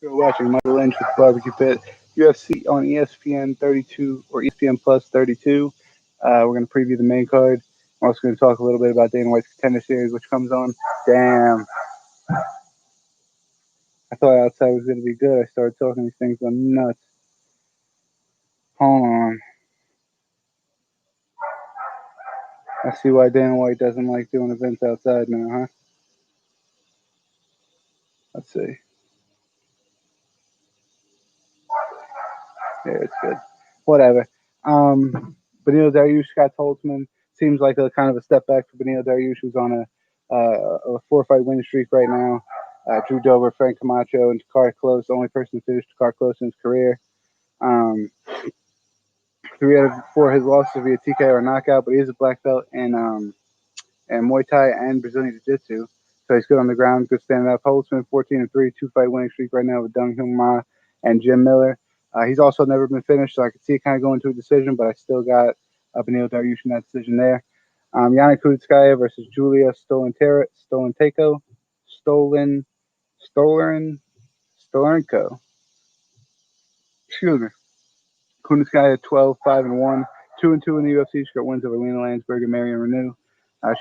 You're watching Michael Lynch with Barbecue Pit, UFC on ESPN 32 or ESPN Plus 32. We're going to preview the main card. I'm also going to talk a little bit about Dana White's Contender Series, which comes on. Damn. I thought outside was going to be good. I started talking these things. I'm nuts. Hold on. I see why Dana White doesn't like doing events outside now, huh? Let's see. Yeah, it's good. Whatever. Benil Dariush, Scott Holtzman seems like a kind of a step back for Benil Dariush, who's on a 4-fight winning streak right now. Drew Dober, Frank Camacho, and Takar Close, the only person to finish Takar Close in his career. 3 out of 4 of his losses via TKO or knockout, but he is a black belt in Muay Thai and Brazilian Jiu-Jitsu. So he's good on the ground, good standing up. Holtzman, 14-3, 2-fight winning streak right now with Dong Hyun Ma and Jim Miller. He's also never been finished, so I could see it kind of going to a decision, but I still got Benil Dariush in that decision there. Yannick versus Julia Stolenko. Excuse me. Kunitskaya 12-5-1, 2-2 in the UFC. She got wins over Lena Landsberg and Marion Renew.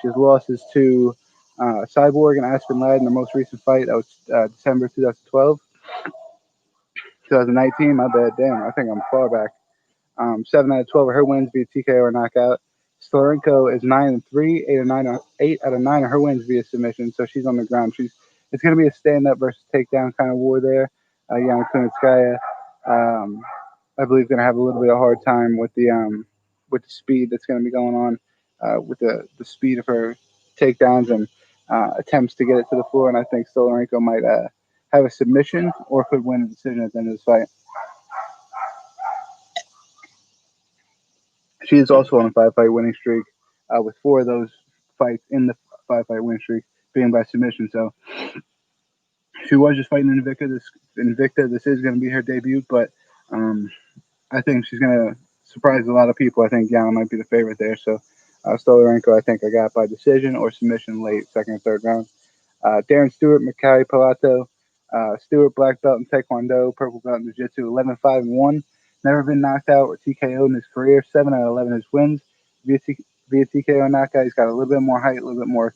She has losses to Cyborg and Aspen Ladd in their most recent fight. That was December 2012. 2019, my bad. Damn, I think I'm far back. 7 out of 12 of her wins via TKO or knockout. Stolenko is 9-3, 8 out of 9 of her wins via submission, so she's on the ground. It's going to be a stand-up versus takedown kind of war there. Yana Kunitskaya, I believe, going to have a little bit of a hard time with the speed that's going to be going on, with the speed of her takedowns and attempts to get it to the floor. And I think Stolenko might have a submission or could win a decision at the end of this fight. She is also on a 5-fight winning streak, with 4 of those fights in the 5-fight winning streak being by submission. So she was just fighting Invicta. This is going to be her debut, but I think she's going to surprise a lot of people. I think Yana might be the favorite there. So Stolenko, I think I got by decision or submission late, second or third round. Darren Stewart, Mikhail Pilato. Stewart, black belt in Taekwondo, purple belt in Jiu-Jitsu, 11-5-1. Never been knocked out or TKO in his career. 7 out of 11 his wins via TKO knockout. He's got a little bit more height, a little bit more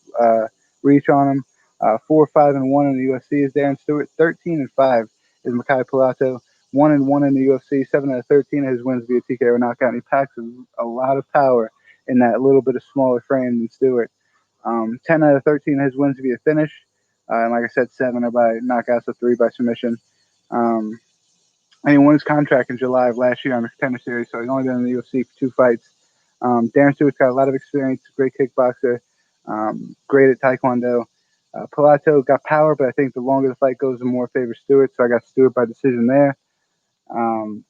reach on him. 4-5-1 in the UFC is Darren Stewart. 13-5 is Mikhail Pilato. 1-1 in the UFC. 7 out of 13 of his wins via TKO knockout. And he packs a lot of power in that little bit of smaller frame than Stewart. 10 out of 13 of his wins via finish. And like I said, 7 are by knockouts, so 3 by submission. And he won his contract in July of last year on the Contender Series, so he's only been in the UFC for 2 fights. Darren Stewart's got a lot of experience, great kickboxer, great at Taekwondo. Pilato got power, but I think the longer the fight goes, the more favors Stewart, so I got Stewart by decision there.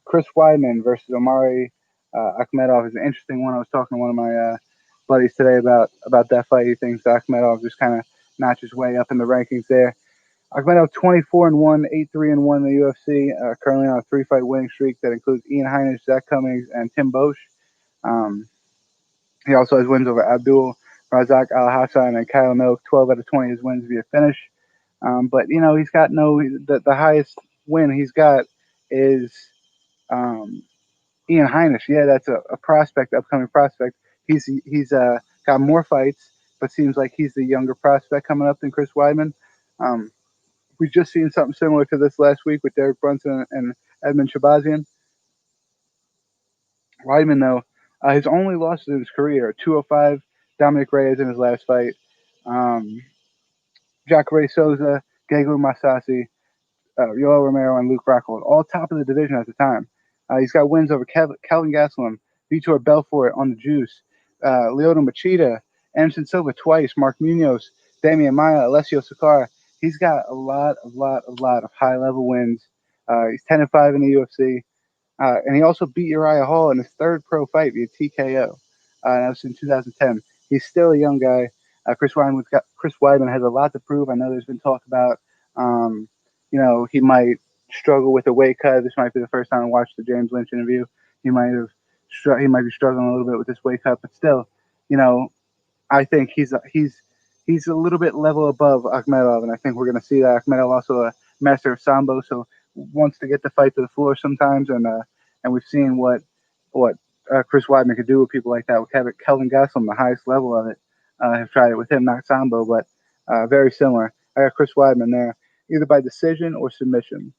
Chris Weidman versus Omar Akhmedov is an interesting one. I was talking to one of my buddies today about that fight. He thinks Akhmedov just kind of notched his way up in the rankings there. Akhmedov 24-1, 8-3-1 in the UFC. Currently on a 3-fight winning streak that includes Ian Heinisch, Zach Cummings, and Tim Bosch. He also has wins over Abdul Razak Al Hassan and Kyle Milk. 12 out of 20 his wins via finish. But he's got the highest win he's got is Ian Heinisch. Yeah, that's a prospect, upcoming prospect. He's got more fights, but seems like he's the younger prospect coming up than Chris Weidman. We've just seen something similar to this last week with Derek Brunson and Edmund Shabazian. Weidman, though, his only losses in his career are 205, Dominic Reyes in his last fight, Jacare Souza, Gegard Mousasi, Yoel Romero, and Luke Rockhold, all top of the division at the time. He's got wins over Kelvin Gastelum, Vitor Belfort on the juice, Lyoto Machida, Anderson Silva twice, Mark Munoz, Damian Maia, Alessio Sakara. He's got a lot of high-level wins. He's 10-5 in the UFC. And he also beat Uriah Hall in his 3rd pro fight via TKO. That was in 2010. He's still a young guy. Chris Weidman has a lot to prove. I know there's been talk about, he might struggle with a weight cut. This might be the first time I watched the James Lynch interview. He might be struggling a little bit with this weight cut, but still, I think he's a little bit level above Akhmedov, and I think we're going to see that. Akhmedov also a master of Sambo, so wants to get the fight to the floor sometimes, and we've seen what Chris Weidman could do with people like that. With Kelvin Gastelum, the highest level of it, have tried it with him, not Sambo, but very similar. I got Chris Weidman there, either by decision or submission.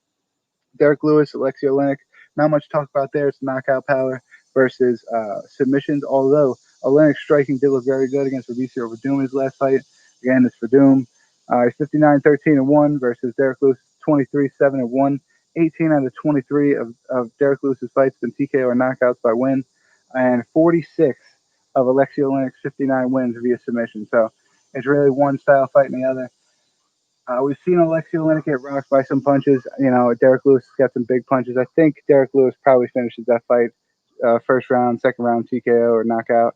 Derek Lewis, Alexei Olynyk, not much to talk about there. It's knockout power versus submissions, although Olynyk's striking did look very good against Fabricio Verdum his last fight. Again, it's Verdum. 59-13-1 versus Derek Lewis, 23-7-1. 18 out of 23 of Derek Lewis's fights been TKO or knockouts by win, and 46 of Alexei Olynyk's 59 wins via submission. So it's really one style fighting the other. We've seen Alexei Olynyk get rocked by some punches. Derek Lewis has got some big punches. I think Derek Lewis probably finishes that fight first round, second round TKO or knockout.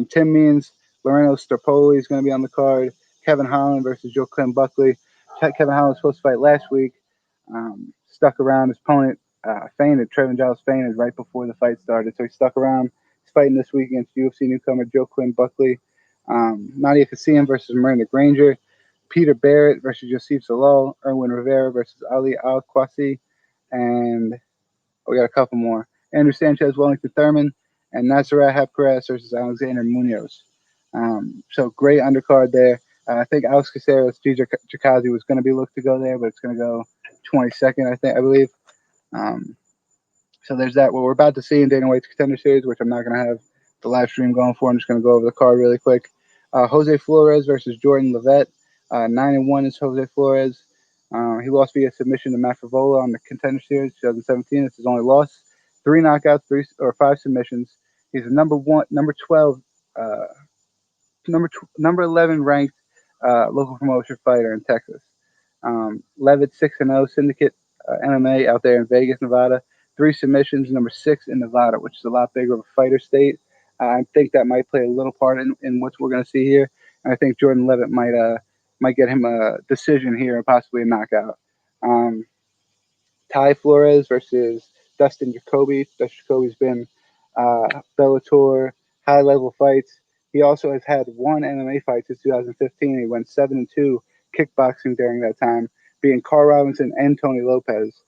Tim Means, Loreno Starpoli is going to be on the card. Kevin Holland versus Clint Buckley. Kevin Holland was supposed to fight last week. Stuck around. His opponent fainted. Trevin Giles fainted right before the fight started, so he stuck around. He's fighting this week against UFC newcomer Clint Buckley. Nadia Kassem versus Miranda Granger. Peter Barrett versus Joseph Salal. Erwin Rivera versus Ali Al-Kwasi. And we got a couple more. Andrew Sanchez, Wellington Thurman, and Nasrat Hapkaras versus Alexander Munoz. So great undercard there. I think Alex Caceres, G. Chikazi was going to be looked to go there, but it's going to go 22nd, I believe. So there's that. What we're about to see in Dana White's Contender Series, which I'm not going to have the live stream going for. I'm just going to go over the card really quick. Jose Flores versus Jordan Levette. 9-1 is Jose Flores. He lost via submission to Matt Favola on the Contender Series 2017. It's his only loss. 3 knockouts, 5 submissions. He's a number 12, number 11 ranked local promotion fighter in Texas. Levitt 6-0 Syndicate MMA out there in Vegas, Nevada. 3 submissions, number 6 in Nevada, which is a lot bigger of a fighter state. I think that might play a little part in what we're going to see here. And I think Jordan Levitt might get him a decision here and possibly a knockout. Tai Flores versus Dustin Jacobi. Dustin Jacobi's been Bellator high-level fights. He also has had 1 MMA fight since 2015. He went 7-2 kickboxing during that time, beating Carl Robinson and Tony Lopez.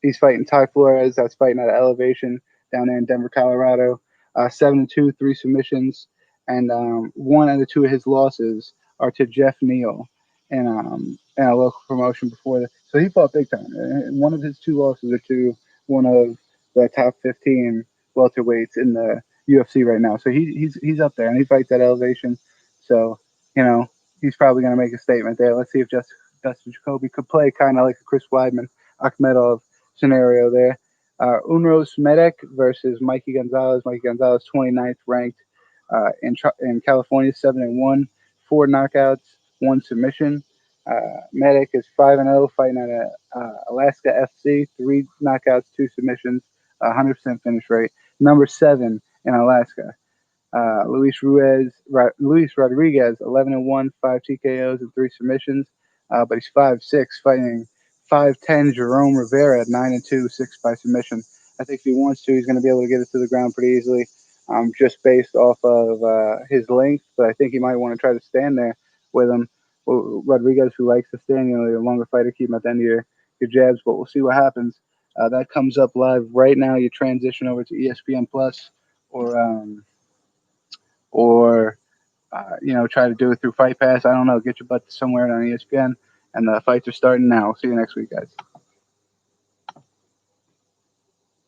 He's fighting Tai Flores. That's fighting at Elevation down there in Denver, Colorado. 7-2, 3 submissions, and 1 out of 2 of his losses are to Jeff Neal in a local promotion before that. So he fought big time. And one of his 2 losses are to one of the top 15 welterweights in the UFC right now. So he's up there, and he fights at Elevation. So, he's probably going to make a statement there. Let's see if Dustin Jacobi could play kind of like a Chris Weidman, Akhmedov scenario there. Unros Medek versus Mikey Gonzalez. Mikey Gonzalez, 29th ranked in California, 7-1, 4 knockouts, 1 submission. Medek is 5-0, fighting at Alaska FC, 3 knockouts, 2 submissions, 100% finish rate. Number 7 in Alaska. Luis Rodriguez, 11-1, 5 TKOs and 3 submissions, but he's 5'6", fighting 5'10" Jerome Rivera at 9-2, 6 by submission. I think if he wants to, he's going to be able to get it to the ground pretty easily, just based off of his length. But I think he might want to try to stand there with him. Rodriguez, who likes to stand, you're a longer fighter, keep him at the end of your jabs. But we'll see what happens. That comes up live right now. You transition over to ESPN Plus, or try to do it through Fight Pass. I don't know. Get your butt somewhere on ESPN, and the fights are starting now. See you next week, guys.